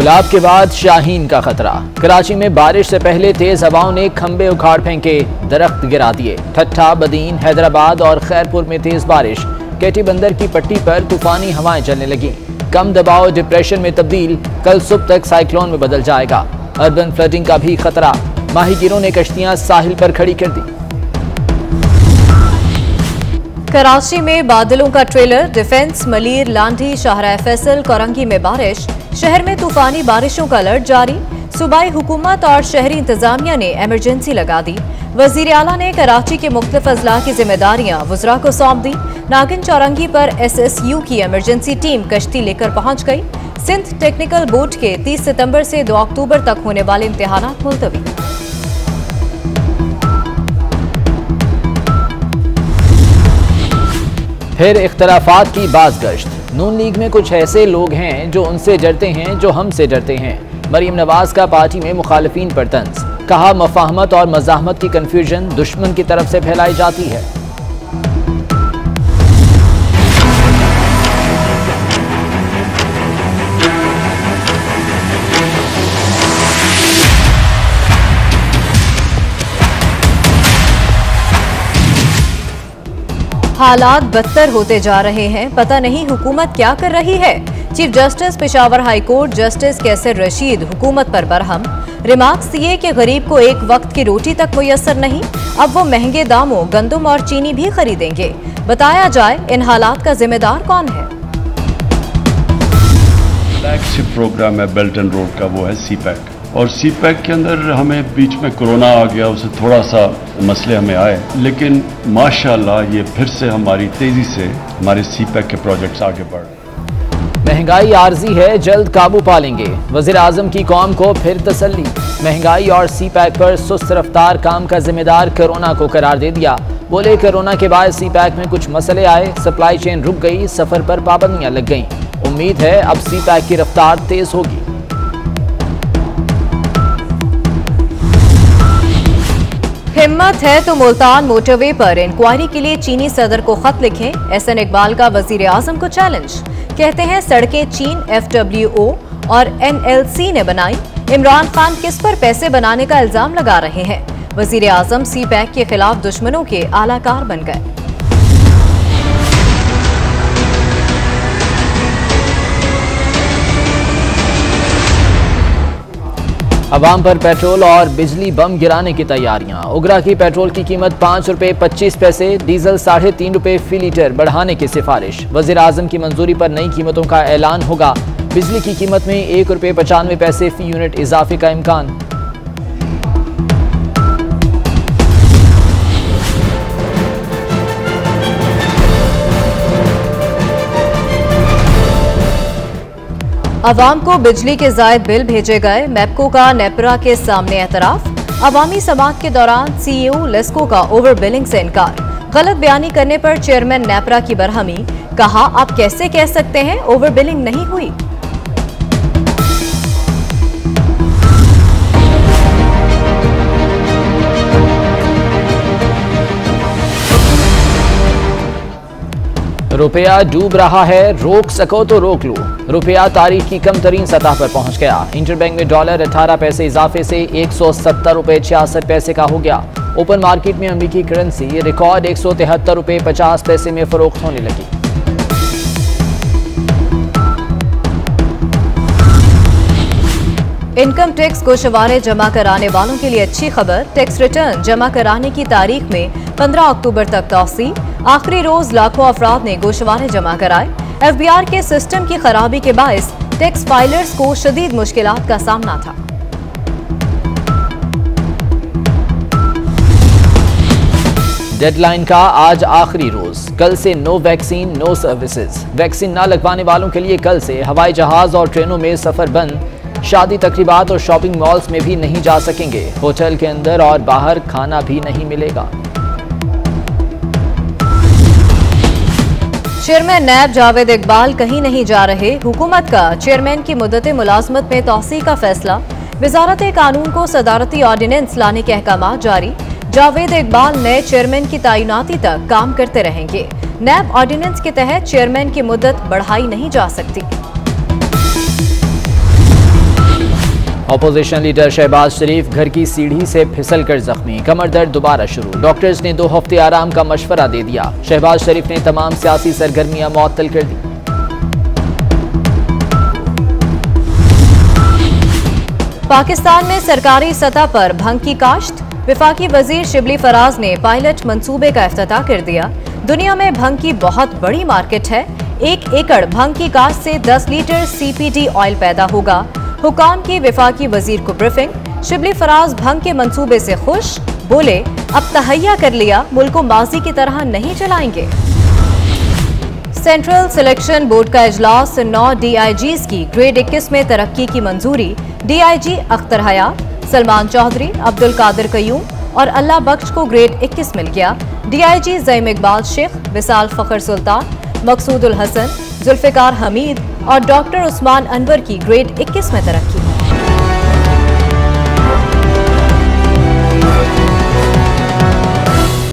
सैलाब के बाद शाहीन का खतरा। कराची में बारिश से पहले तेज हवाओं ने खंबे उखाड़ फेंके, दरख्त गिरा दिए। ठट्ठा, बदीन, हैदराबाद और खैरपुर में तेज बारिश। केटी बंदर की पट्टी पर तूफानी हवाएं चलने लगी। कम दबाव डिप्रेशन में तब्दील, कल सुबह तक साइक्लोन में बदल जाएगा। अर्बन फ्लडिंग का भी खतरा, माहीगीरों ने कश्तियां साहिल पर खड़ी कर दी। कराची में बादलों का ट्रेलर, डिफेंस, मलीर, लांडी, शाहराह फैसल, कोरंगी में बारिश। शहर में तूफानी बारिशों का अलर्ट जारी। सूबाई हुकूमत और शहरी इंतजामिया ने इमरजेंसी लगा दी। वजीर आला ने कराची के मुख्तलिफ अजला की जिम्मेदारियां वुज़रा को सौंप दी। नागिन चौरंगी पर SSU की इमरजेंसी टीम कश्ती लेकर पहुंच गई। सिंध टेक्निकल बोर्ड के 30 सितंबर से 2 अक्टूबर तक होने वाले इम्तिहानात मुलतवी। फिर इख्तलाफात की बाज़गश्त। नून लीग में कुछ ऐसे लोग हैं जो उनसे डरते हैं जो हमसे डरते हैं। मरीम नवाज का पार्टी में मुखालिफिन पर तंज, कहा मफाहमत और मज़ाहमत की कन्फ्यूजन दुश्मन की तरफ से फैलाई जाती है। हालात बदतर होते जा रहे हैं, पता नहीं हुकूमत क्या कर रही है। Chief justice Peshawar high court justice Qaiser Rashid हुकूमत पर बरहम। रिमार्क्स दिए कि गरीब को एक वक्त की रोटी तक मुयस्सर नहीं, अब वो महंगे दामों गंदम और चीनी भी खरीदेंगे। बताया जाए इन हालात का जिम्मेदार कौन है। फ्लैगशिप प्रोग्राम है बेल्ट एंड रोड का, वो है CPEC, और CPEC के अंदर हमें बीच में कोरोना आ गया, उससे थोड़ा सा मसले हमें आए, लेकिन माशाल्लाह ये फिर से हमारी तेजी से हमारे CPEC के प्रोजेक्ट्स आगे बढ़ रहे हैं। महंगाई आर्जी है, जल्द काबू पा लेंगे। वज़ीर आज़म की कौम को फिर तसल्ली। महंगाई और CPEC पर सुस्त रफ्तार काम का जिम्मेदार कोरोना को करार दे दिया। बोले कोरोना के बाद CPEC में कुछ मसले आए, सप्लाई चेन रुक गई, सफर पर पाबंदियां लग गईं। उम्मीद है अब CPEC की रफ्तार तेज होगी। हिम्मत है तो मुल्तान मोटरवे पर इंक्वायरी के लिए चीनी सदर को खत लिखें। SN इकबाल का वजीर आजम को चैलेंज। कहते हैं सड़कें चीन, FWO और NLC ने बनाई। इमरान खान किस पर पैसे बनाने का इल्जाम लगा रहे हैं। वजीर आजम CPEC के खिलाफ दुश्मनों के आलाकार बन गए। अवाम पर पेट्रोल और बिजली बम गिराने की तैयारियां। उगरा की पेट्रोल की कीमत 5 रुपये 25 पैसे, डीजल 3.5 रुपये फी लीटर बढ़ाने की सिफारिश। वज़ीर आज़म की मंजूरी पर नई कीमतों का ऐलान होगा। बिजली की कीमत में 1 रुपये 95 पैसे फी यूनिट इजाफे का इम्कान। अवाम को बिजली के जायद बिल भेजे गए। मैपको का नेपरा के सामने एतराफ। अवामी समाअत के दौरान CEO लेस्को का ओवर बिलिंग से इनकार। गलत बयानी करने पर चेयरमैन नेपरा की बरहमी। कहा आप कैसे कह सकते हैं ओवर बिलिंग नहीं हुई। रुपया डूब रहा है, रोक सको तो रोक लो। रुपया तारीख की कम तरीन सतह पर पहुंच गया। इंटरबैंक में डॉलर 18 पैसे इजाफे से 170 रुपये 66 पैसे का हो गया। ओपन मार्केट में अमेरिकी करेंसी रिकॉर्ड 173 रुपये 50 पैसे में फरोख्त होने लगी। इनकम टैक्स गोशवारे जमा कराने वालों के लिए अच्छी खबर। टैक्स रिटर्न जमा कराने की तारीख में 15 अक्टूबर तक तौसी। आखिरी रोज लाखों अफराद ने गोशवारे जमा कराए। FBR के सिस्टम की खराबी के बायस टैक्स फाइलर्स को शदीद मुश्किलात का सामना था। डेडलाइन का आज आखिरी रोज। कल से no vaccine no services. Vaccine न लगवाने वालों के लिए कल से हवाई जहाज और ट्रेनों में सफर बंद। शादी, तकरीबात और शॉपिंग मॉल्स में भी नहीं जा सकेंगे। होटल के अंदर और बाहर खाना भी नहीं मिलेगा। चेयरमैन नैब जावेद इकबाल कहीं नहीं जा रहे। हुकूमत का चेयरमैन की मुद्दत मुलाजमत में तौसी का फैसला। वजारत कानून को सदारती ऑर्डिनेंस लाने के अहकाम जारी। जावेद इकबाल नए चेयरमैन की तैनाती तक काम करते रहेंगे। नैब ऑर्डिनेंस के तहत चेयरमैन की मुद्दत बढ़ाई नहीं जा सकती। अपोजिशन लीडर शहबाज शरीफ घर की सीढ़ी से फिसल कर जख्मी, कमर दर्द दोबारा शुरू। डॉक्टर्स ने 2 हफ्ते आराम का मशवरा दे दिया। शहबाज शरीफ ने तमाम सियासी सरगर्मियां मुअत्तल कर दी। पाकिस्तान में सरकारी सतह पर भंग की काश्त। वफाकी वजीर शिबली फराज ने पायलट मंसूबे का इफ्तिताह कर दिया। दुनिया में भंग की बहुत बड़ी मार्केट है। 1 एकड़ भंग की काश्त से 10 लीटर CPD ऑयल पैदा होगा। हुकाम की वफाकी वजीर को ब्रीफिंग। शिबली फराज भंग के मंसूबे से खुश, बोले अब तहैया कर लिया, मुल्क को माजी की तरह नहीं चलाएंगे। सेंट्रल सिलेक्शन बोर्ड का इजलास 9 DIGs की ग्रेड 21 में तरक्की की मंजूरी। DIG अख्तर हया, सलमान चौधरी, अब्दुल कादिर कयूम और अल्लाह बख्श को ग्रेड 21 मिल गया। DIG ज़ईम इकबाल शेख, विसाल फ़खर सुल्तान, मकसूदुल हसन, जुल्फ़िकार हमीद और डॉक्टर उस्मान अनवर की ग्रेड 21 में तरक्की।